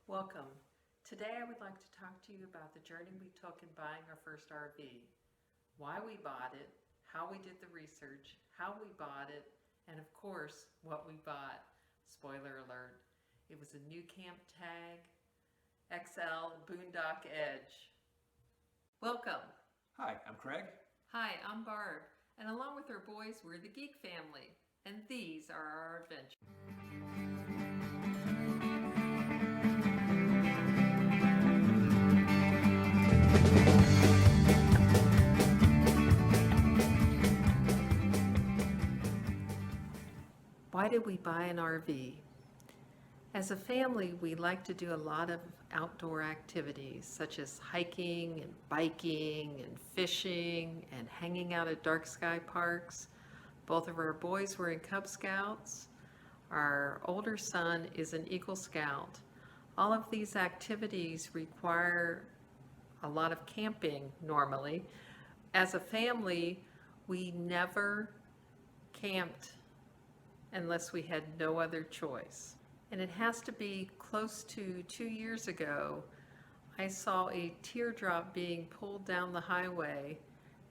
Welcome. Today I would like to talk to you about the journey we took in buying our first RV, why we bought it, how we did the research, how we bought it, and of course, what we bought. Spoiler alert, it was a Nucamp Tag XL Boondock Edge. Welcome. Hi, I'm Craig. Hi, I'm Barb, and along with our boys, we're the Geek family, and these are our adventures. Why did we buy an RV? As a family, we like to do a lot of outdoor activities such as hiking and biking and fishing and hanging out at dark sky parks. Both of our boys were in Cub Scouts. Our older son is an Eagle Scout. All of these activities require a lot of camping normally. As a family, we never camped unless we had no other choice. And it has to be close to 2 years ago, I saw a teardrop being pulled down the highway,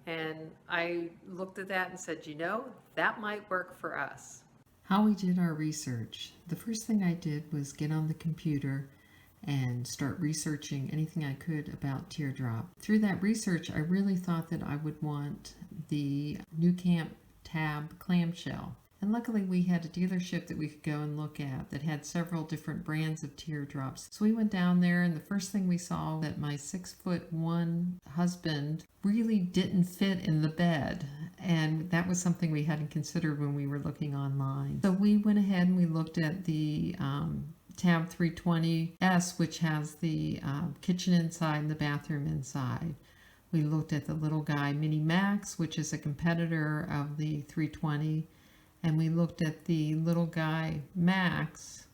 and I looked at that and said, you know, that might work for us. How we did our research. The first thing I did was get on the computer and start researching anything I could about teardrop. Through that research, I really thought that I would want the Nucamp tab clamshell. And luckily we had a dealership that we could go and look at that had several different brands of teardrops. So we went down there, and the first thing we saw that my 6'1" husband really didn't fit in the bed. And that was something we hadn't considered when we were looking online. So we went ahead and we looked at the Tab 320S, which has the kitchen inside and the bathroom inside. We looked at the little guy Mini Max, which is a competitor of the 320. And we looked at the little guy Max,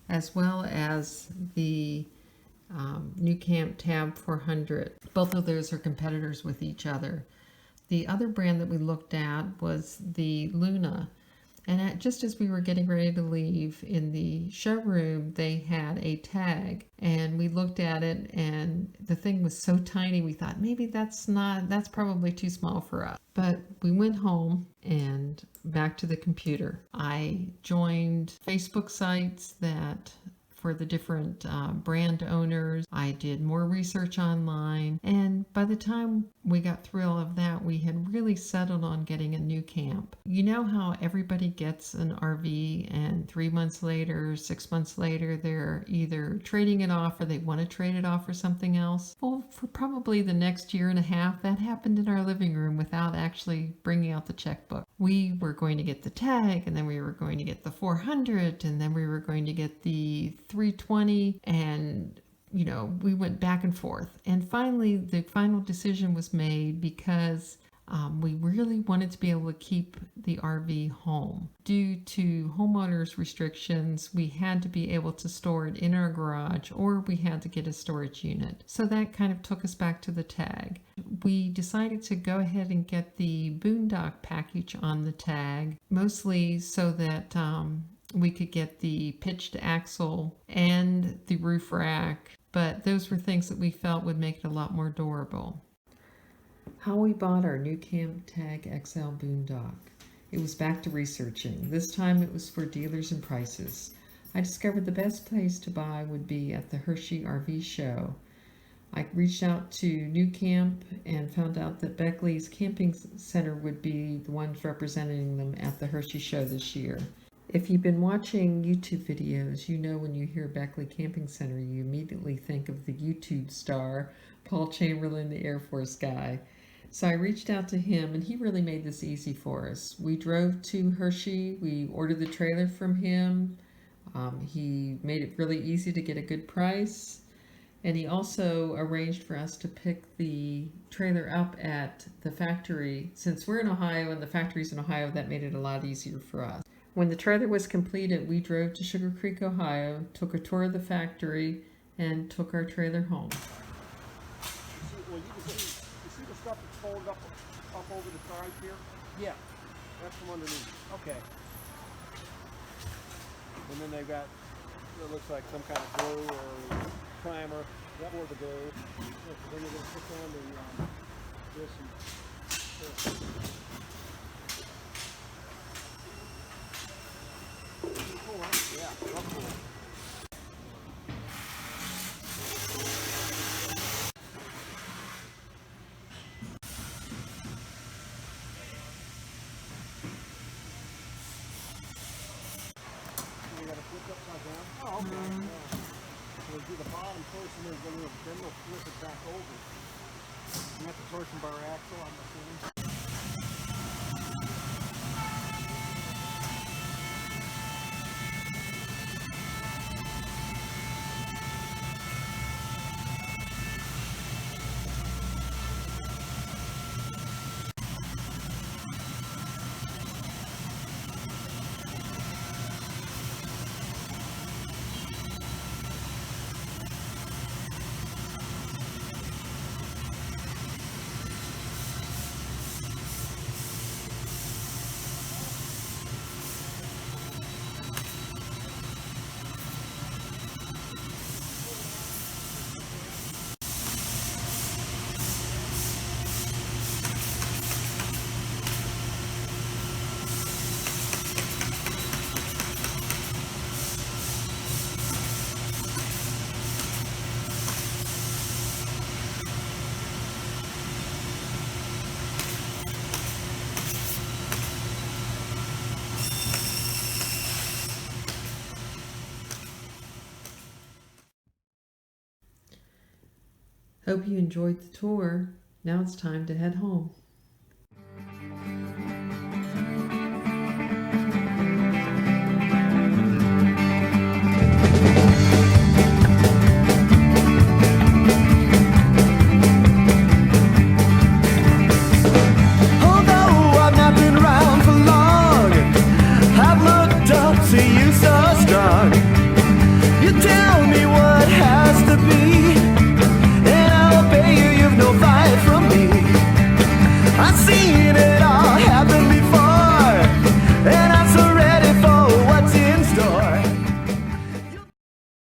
as well as the Nucamp Tab 400. Both of those are competitors with each other. The other brand that we looked at was the Luna. And just as we were getting ready to leave in the showroom, they had a tag, and we looked at it, and the thing was so tiny we thought maybe that's probably too small for us. But we went home and back to the computer. I joined Facebook sites that for the different brand owners. I did more research online, and by the time we got through all of that, we had really settled on getting a Nucamp. You know how everybody gets an RV and 3 months later, 6 months later, they're either trading it off or they want to trade it off for something else? Well, for probably the next year and a half, that happened in our living room without actually bringing out the checkbook. We were going to get the tag, and then we were going to get the 400, and then we were going to get the 320, and we went back and forth. And finally, the final decision was made because we really wanted to be able to keep the RV home. Due to homeowners restrictions, we had to be able to store it in our garage, or we had to get a storage unit. So that kind of took us back to the tag. We decided to go ahead and get the Boondock package on the tag, mostly so that we could get the pitched axle and the roof rack, but those were things that we felt would make it a lot more durable. How we bought our Nucamp Tag XL Boondock. It was back to researching. This time it was for dealers and prices. I discovered the best place to buy would be at the Hershey RV show. I reached out to Nucamp and found out that Beckley's Camping Center would be the ones representing them at the Hershey show this year. If you've been watching YouTube videos, you know when you hear Beckley Camping Center, you immediately think of the YouTube star, Paul Chamberlain, the Air Force guy. So I reached out to him, and he really made this easy for us. We drove to Hershey, we ordered the trailer from him. He made it really easy to get a good price. And he also arranged for us to pick the trailer up at the factory. Since we're in Ohio and the factory's in Ohio, that made it a lot easier for us. When the trailer was completed, we drove to Sugar Creek, Ohio, took a tour of the factory, and took our trailer home. You see the stuff that's folded up over the sides here? Yeah. That's from underneath. Okay. And then they've got, it looks like some kind of glue or primer, that will the glue. Then you're going to put down the this and cool, huh? Yeah, real cool. You got to flip upside down. Oh, okay. Yeah. We'll do the bottom first, and then we'll flip it back over. And that's the torsion bar axle, I'm assuming. Hope you enjoyed the tour. Now it's time to head home. Although I've not been around for long, I've looked up to you so strong. You tell